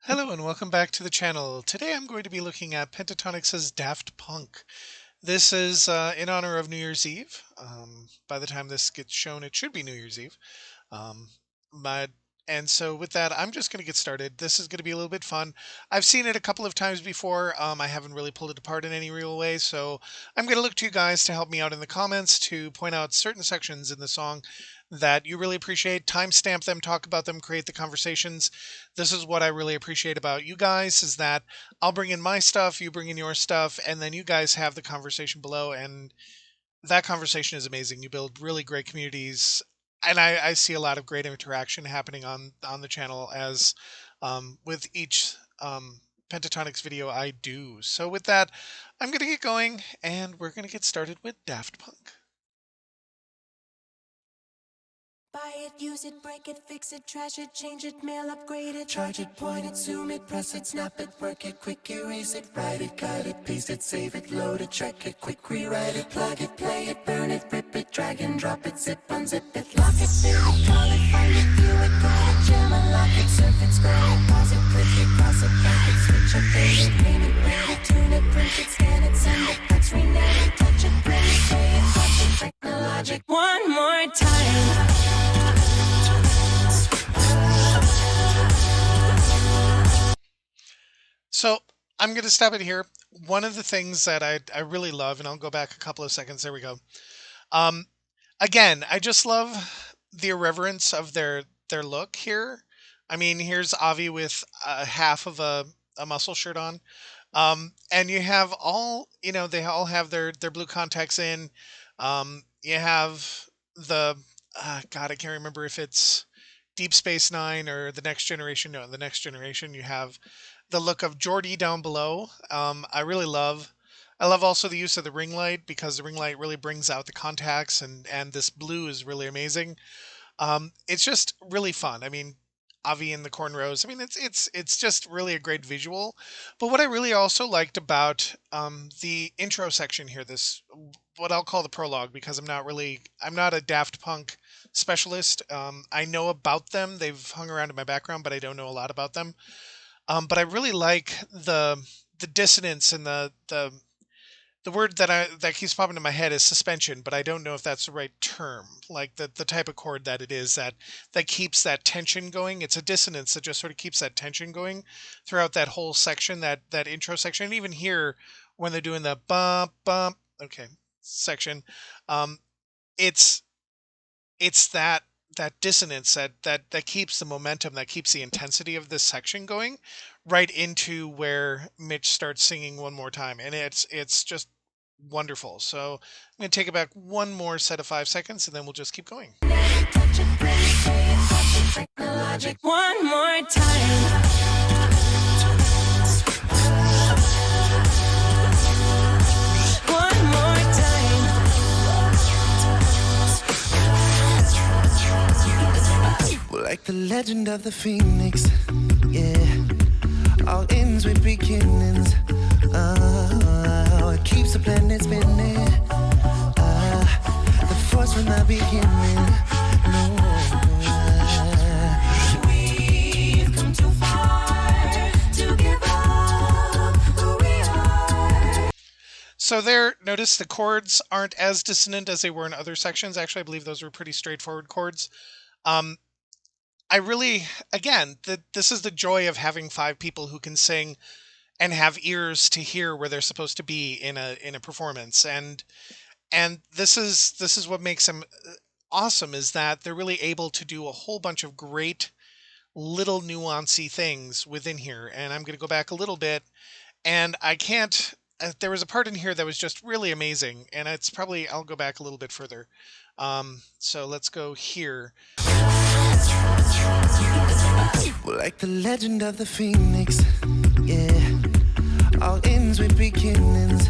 Hello and welcome back to the channel. Today I'm going to be looking at Pentatonix's Daft Punk. This is in honor of New Year's Eve. By the time this gets shown, it should be New Year's Eve. Um, but and so with that, I'm just going to get started. This is going to be a little bit fun. I've seen it a couple of times before. I haven't really pulled it apart in any real way, so I'm going to look to you guys to help me out in the comments to point out certain sections in the song that you really appreciate, timestamp them, talk about them, create the conversations. This is what I really appreciate about you guys is that I'll bring in my stuff, you bring in your stuff, and then you guys have the conversation below, and that conversation is amazing. You build really great communities, and I see a lot of great interaction happening on the channel as with each Pentatonix video I do. So with that, I'm going to get going, and we're going to get started with Daft Punk. Buy it, use it, break it, fix it, trash it, change it, mail, upgrade it, charge it, point it, zoom it, press it, snap it, work it, quick erase it, write it, cut it, paste it, save it, load it, check it, quick rewrite it, plug it, play it, burn it, rip it, drag and drop it, zip, unzip it, lock it, fill it, call it, find it, view it, call it, jam, unlock it, surf it, scroll it, pause it, click it, cross it, back it, switch it, date it, name it, rate it, tune it, print it, scan it, send it, fax, rename it, touch it, print it, pay it, touch it, technologic. One more time. So I'm going to stop it here. One of the things that I really love, and I'll go back a couple of seconds. There we go. Um, Again, I just love the irreverence of their look here. I mean, here's Avi with half of a muscle shirt on. And you have all, they all have their blue contacts in. You have the, God, I can't remember if it's Deep Space Nine or The Next Generation. No, The Next Generation, you have the look of Geordi down below. I love also the use of the ring light because the ring light really brings out the contacts and this blue is really amazing. It's just really fun. I mean, Avi in the cornrows. I mean, it's just really a great visual. But what I really also liked about the intro section here, this what I'll call the prologue, because I'm not a Daft Punk specialist. I know about them. They've hung around in my background, but I don't know a lot about them. But I really like the dissonance and the word that keeps popping in my head is suspension, but I don't know if that's the right term. Like the type of chord that it is that keeps that tension going. It's a dissonance that just sort of keeps that tension going throughout that whole section, that intro section. And even here when they're doing the bump bump, okay, section, um, it's it's that dissonance that keeps the momentum, that keeps the intensity of this section going right into where Mitch starts singing one more time, and it's just wonderful. So I'm going to take it back one more set of 5 seconds, and then we'll just keep going. One more time. One more time. We're like the legend of the phoenix, yeah. All ends with beginnings. It keeps the planet spinning. The force from the beginning. No. We've come too far to give up who we are. So there, notice the chords aren't as dissonant as they were in other sections. Actually, I believe those were pretty straightforward chords. I really, again, this is the joy of having 5 people who can sing and have ears to hear where they're supposed to be in a performance, and this is what makes them awesome, is that they're really able to do a whole bunch of great little nuancy things within here. And I'm going to go back a little bit, and I can't. There was a part in here that was just really amazing, and it's probably I'll go back a little bit further. So let's go here. We're like the legend of the phoenix, yeah. All ends with beginnings.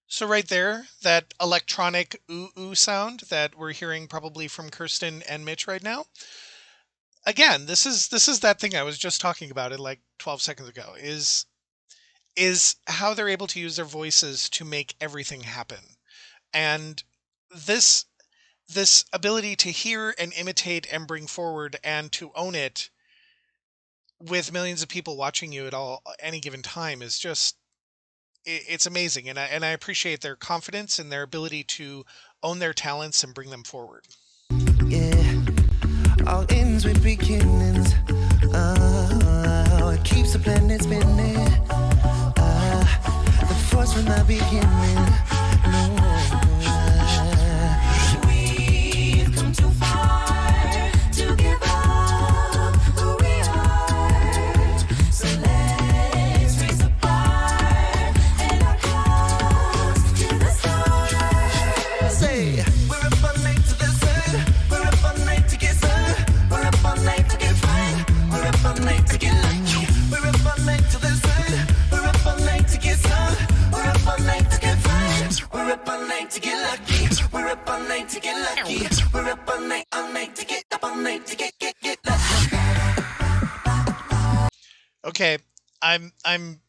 So right there, that electronic ooh ooh sound that we're hearing probably from Kirsten and Mitch right now. Again, this is that thing I was just talking about it like 12 seconds ago, is how they're able to use their voices to make everything happen. And this this ability to hear and imitate and bring forward and to own it with millions of people watching you at all any given time is just it's amazing, and I appreciate their confidence and their ability to own their talents and bring them forward. Yeah, all ends with beginnings. It keeps the planet spinning. The force from the beginning. No. We've come too far to give up who we are. So let's raise the bar and our cause to the stars. Say, we're up all night to the sun. We're up all night to get sun. We're up all night to get fun. We're up all night to get lucky. We're up all night to the sun. We're up all night to get sun. We're up all night to get fun. We're up all night to get lucky. We're up all night to get lucky. We're up all night to get up all night to get lucky. Okay, I'm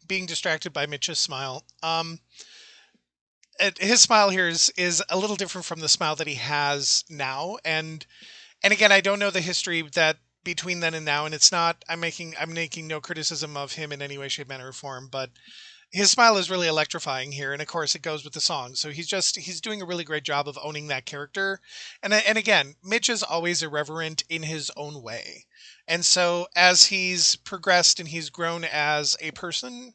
being distracted by Mitch's smile. His smile here is a little different from the smile that he has now, and again, I don't know the history that between then and now, and it's not. I'm making no criticism of him in any way, shape, manner, or form, but his smile is really electrifying here, and of course, it goes with the song. So he's doing a really great job of owning that character, and again, Mitch is always irreverent in his own way, and so as he's progressed and he's grown as a person,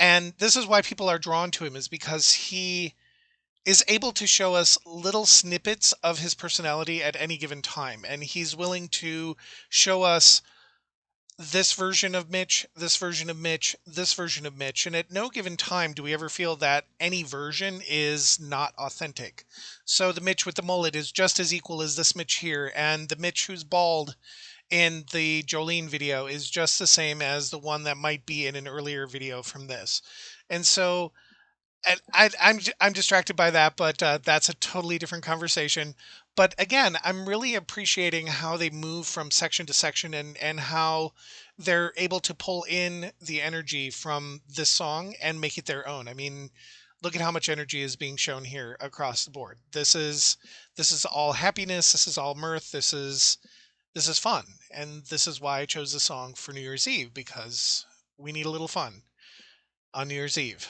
and this is why people are drawn to him, is because he is able to show us little snippets of his personality at any given time. And he's willing to show us this version of Mitch, this version of Mitch, this version of Mitch. And at no given time do we ever feel that any version is not authentic. So the Mitch with the mullet is just as equal as this Mitch here. And the Mitch who's bald in the Jolene video is just the same as the one that might be in an earlier video from this. And so and I'm distracted by that, but that's a totally different conversation. But again, I'm really appreciating how they move from section to section and how they're able to pull in the energy from this song and make it their own. I mean, look at how much energy is being shown here across the board. This is all happiness. This is all mirth. This is fun, and this is why I chose the song for New Year's Eve, because we need a little fun on New Year's Eve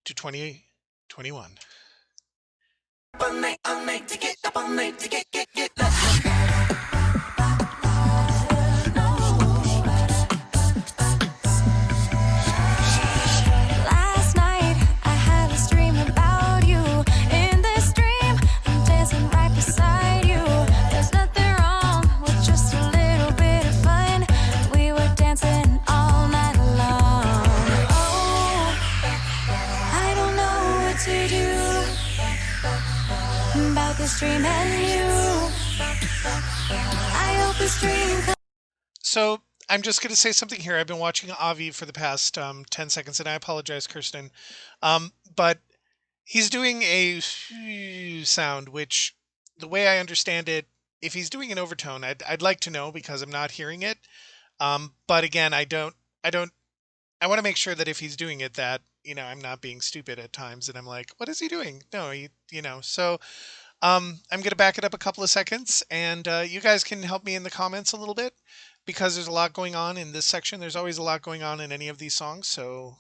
to 2021. All night to get up all night to get Last night I had a dream about you. In this dream I'm dancing right beside you. There's nothing wrong with just a little bit of fun. We were dancing all night long. Oh, I don't know what to do about this dream and you. I hope this dream comes. So I'm just going to say something here. I've been watching Avi for the past 10 seconds, and I apologize, Kirsten. But he's doing a sound, which, the way I understand it, if he's doing an overtone, I'd like to know because I'm not hearing it. But again, I want to make sure that if he's doing it, that, I'm not being stupid at times, and I'm like, what is he doing? No, so I'm going to back it up a couple of seconds, and you guys can help me in the comments a little bit because there's a lot going on in this section. There's always a lot going on in any of these songs. So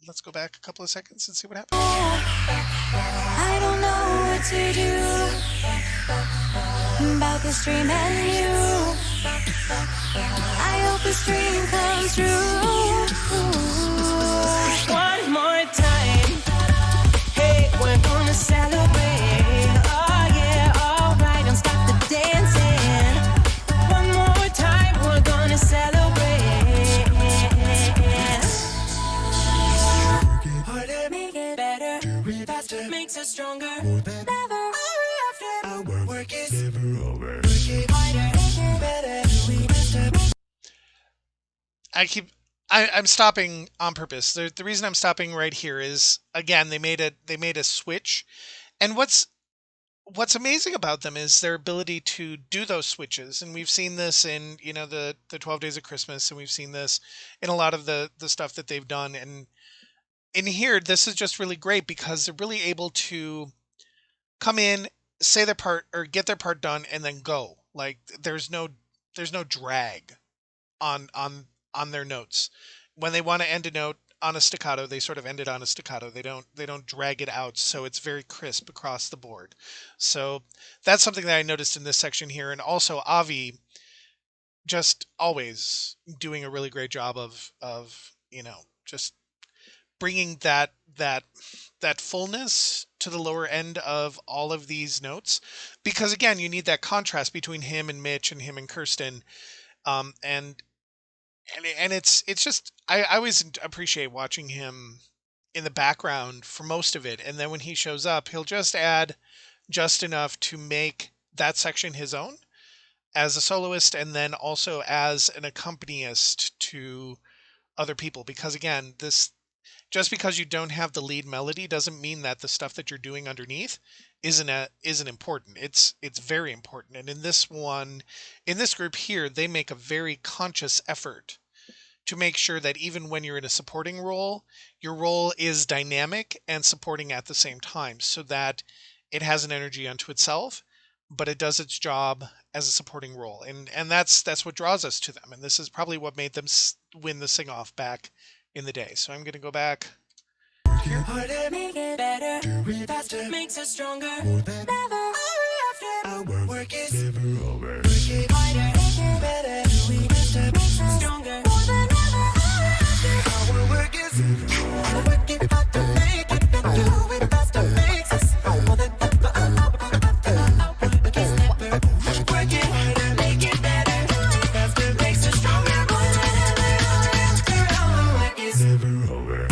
let's go back a couple of seconds and see what happens. I don't know what to do about this dream and you. I hope this dream comes true. One more time. Hey, we're gonna celebrate. Oh yeah, alright, don't stop the dancing. One more time, we're gonna celebrate. Harder, make it better. Do it faster, makes us stronger. More than never. Our work is never over. Work it harder, make it better. Do it faster. I'm stopping on purpose. The reason I'm stopping right here is, again, they made a switch, and what's amazing about them is their ability to do those switches. And we've seen this in the 12 Days of Christmas, and we've seen this in a lot of the stuff that they've done. And in here, this is just really great because they're really able to come in, say their part or get their part done, and then go. Like there's no drag on their notes. When they want to end a note on a staccato, they sort of end it on a staccato. They don't drag it out, so it's very crisp across the board. So that's something that I noticed in this section here, and also Avi just always doing a really great job of just bringing that fullness to the lower end of all of these notes, because again you need that contrast between him and Mitch and him and Kirsten, um, and and it's just I always appreciate watching him in the background for most of it, and then when he shows up he'll just add just enough to make that section his own as a soloist, and then also as an accompanist to other people, because again this just because you don't have the lead melody doesn't mean that the stuff that you're doing underneath isn't important. It's very important. And in this one, in this group here, they make a very conscious effort to make sure that even when you're in a supporting role, your role is dynamic and supporting at the same time, so that it has an energy unto itself, but it does its job as a supporting role. And that's what draws us to them. And this is probably what made them win the sing off back in the day. So I'm going to go back here. Harder, make it better, do it faster, makes us stronger, more than ever, hour after hour, work is never over, work it harder, make it better, do it faster, makes us stronger, more than ever, hour after hour, work is never over, work it harder, make it better, do it faster, makes us more than ever, hour after hour, work is never over, work it harder, make it better, do it faster, makes us stronger, more than ever, hour after hour, work is never over.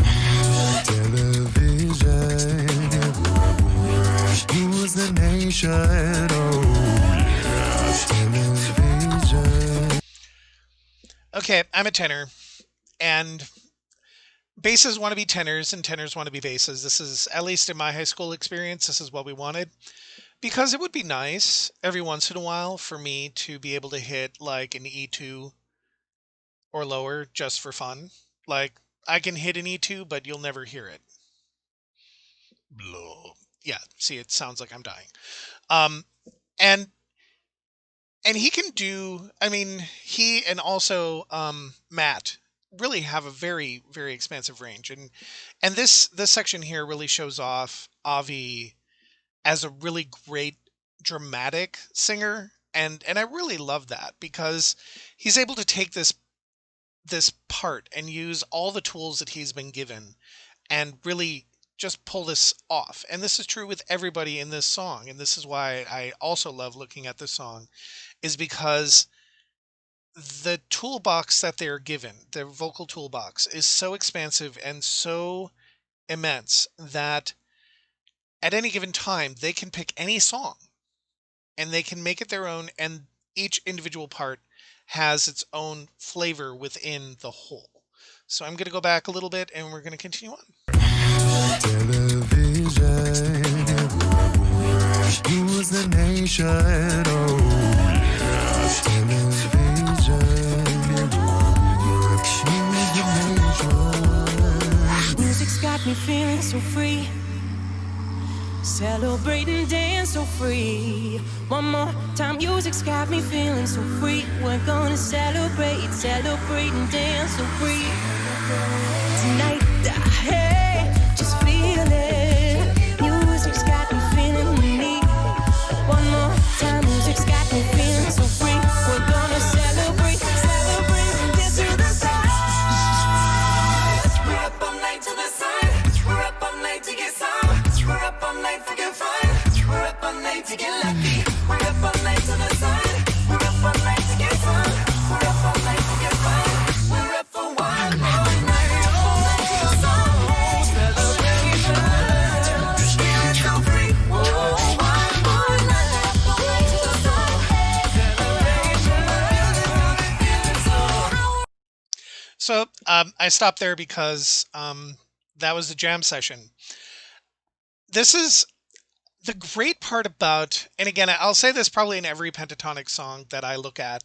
Who's the nation? Oh, television. Okay, I'm a tenor, and basses want to be tenors, and tenors want to be basses. This is, at least in my high school experience, this is what we wanted. Because it would be nice every once in a while for me to be able to hit like an E2 or lower just for fun. Like, I can hit an E2, but you'll never hear it. Blah. Yeah, see, it sounds like I'm dying. Um, and and he can do. I mean, he and also Matt really have a very expansive range, and this section here really shows off Avi as a really great dramatic singer, and I really love that because he's able to take this part and use all the tools that he's been given and really just pull this off. And this is true with everybody in this song, and this is why I also love looking at this song, is because the toolbox that they're given, their vocal toolbox, is so expansive and so immense that at any given time they can pick any song and they can make it their own, and each individual part has its own flavor within the whole. So I'm going to go back a little bit and we're going to continue on. Television. Who's the nation? Oh, television. Music's got me feeling so free. Celebrate and dance so free. One more time, music's got me feeling so free. We're gonna celebrate and dance so free. Tonight, hey, just feel it. Music's got me feeling unique. One more time, music's got me feeling so free. We're gonna celebrate and dance to the stars. We're up all night to the sun. We're up all night to get some. We're up all night for good fun. We're up all night to get lucky. We're up all night to the sun. We're up all night to get some. We're up all night to get fun. We're up for one more night. All night to the sun. Celebration. Feeling so free. Whoa, one more night. All night to the sun. Celebration. Feeling so. So I stopped there because that was the jam session. This is the great part about, and again, I'll say this probably in every pentatonic song that I look at,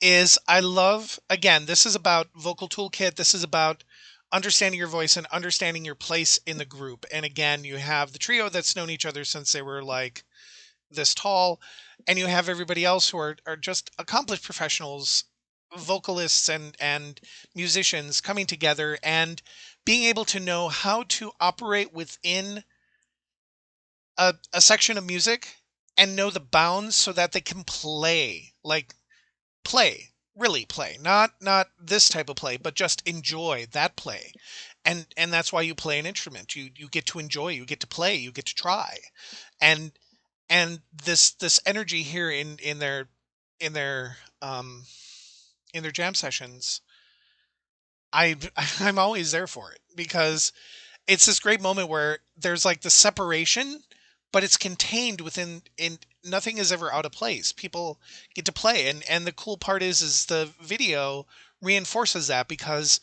is I love, again, this is about Vocal Toolkit. This is about understanding your voice and understanding your place in the group. And again, you have the trio that's known each other since they were like this tall, and you have everybody else who are just accomplished professionals, vocalists and musicians coming together and being able to know how to operate within a section of music and know the bounds so that they can play, like play, really play, not this type of play, but just enjoy that play. And that's why you play an instrument. You get to enjoy, you get to play, you get to try. And this energy here in their um in their jam sessions, I I'm always there for it because it's this great moment where there's like the separation, but it's contained within in nothing is ever out of place. People get to play, and the cool part is the video reinforces that because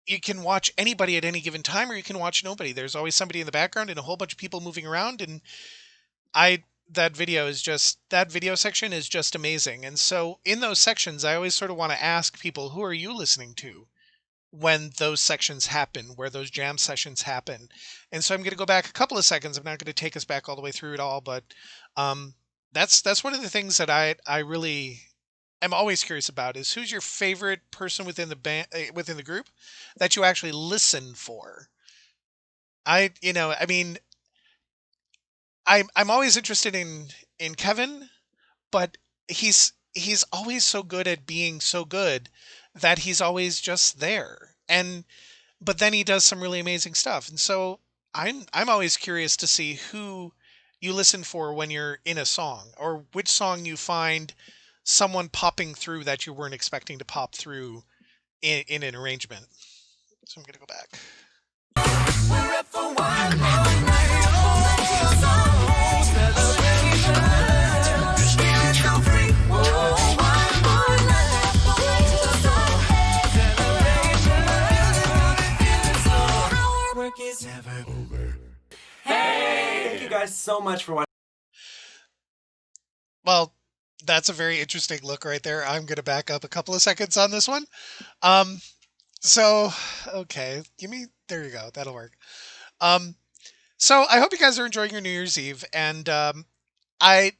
you can watch anybody at any given time or you can watch nobody. There's always somebody in the background and a whole bunch of people moving around, and I that video section is just amazing. And so in those sections I always sort of want to ask people, who are you listening to when those sections happen, where those jam sessions happen? And so I'm going to go back a couple of seconds. I'm not going to take us back all the way through it all, but um, that's one of the things that I really am always curious about is who's your favorite person within the band, within the group that you actually listen for. I mean, I'm always interested in Kevin, but he's always so good at being so good that he's always just there. And but then he does some really amazing stuff. And so I'm always curious to see who you listen for when you're in a song, or which song you find someone popping through that you weren't expecting to pop through in an arrangement. So I'm gonna go back. We're up for one more night. Celebration. Feeling so free. Whoa, one more night. Celebration. Feeling so our work is never over. Thank you guys so much for watching. Well, that's a very interesting look right there. I'm gonna back up a couple of seconds on this one. Um, so okay, there you go. That'll work. Um, so I hope you guys are enjoying your New Year's Eve. And I,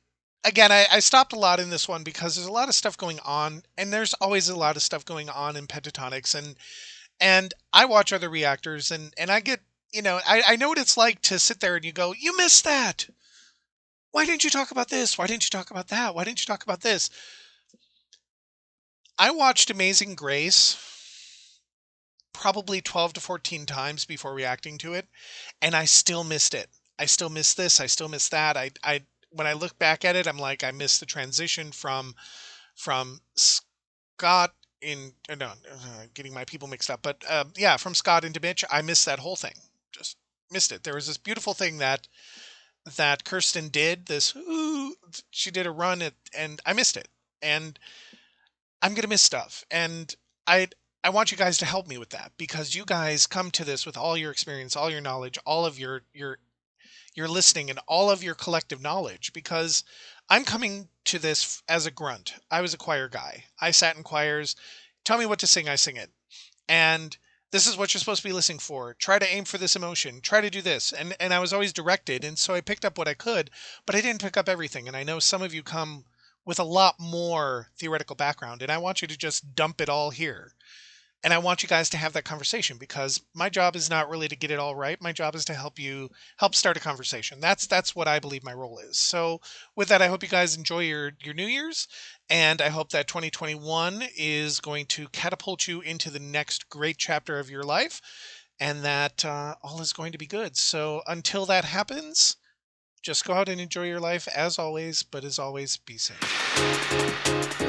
again, I stopped a lot in this one because there's a lot of stuff going on, and there's always a lot of stuff going on in Pentatonics. And I watch other reactors, and I get, I know what it's like to sit there and you go, you missed that. Why didn't you talk about this? Why didn't you talk about that? Why didn't you talk about this? I watched Amazing Grace probably 12 to 14 times before reacting to it, and I still missed it. I still miss this. I still miss that. I when I look back at it, I'm like, I missed the transition from Scott no, getting my people mixed up, but yeah, from Scott into Mitch, I missed that whole thing. Just missed it. There was this beautiful thing that Kirsten did. She did a run and I missed it. And I'm gonna miss stuff. And I want you guys to help me with that because you guys come to this with all your experience, all your knowledge, all of your listening, and all of your collective knowledge. Because I'm coming to this as a grunt. I was a choir guy. I sat in choirs. Tell me what to sing, I sing it. And this is what you're supposed to be listening for. Try to aim for this emotion. Try to do this. And I was always directed, and so I picked up what I could, but I didn't pick up everything. And I know some of you come with a lot more theoretical background, and I want you to just dump it all here. And I want you guys to have that conversation because my job is not really to get it all right. My job is to help start a conversation. That's what I believe my role is. So with that, I hope you guys enjoy your New Year's, and I hope that 2021 is going to catapult you into the next great chapter of your life, and that all is going to be good. So until that happens, just go out and enjoy your life as always, but as always, be safe.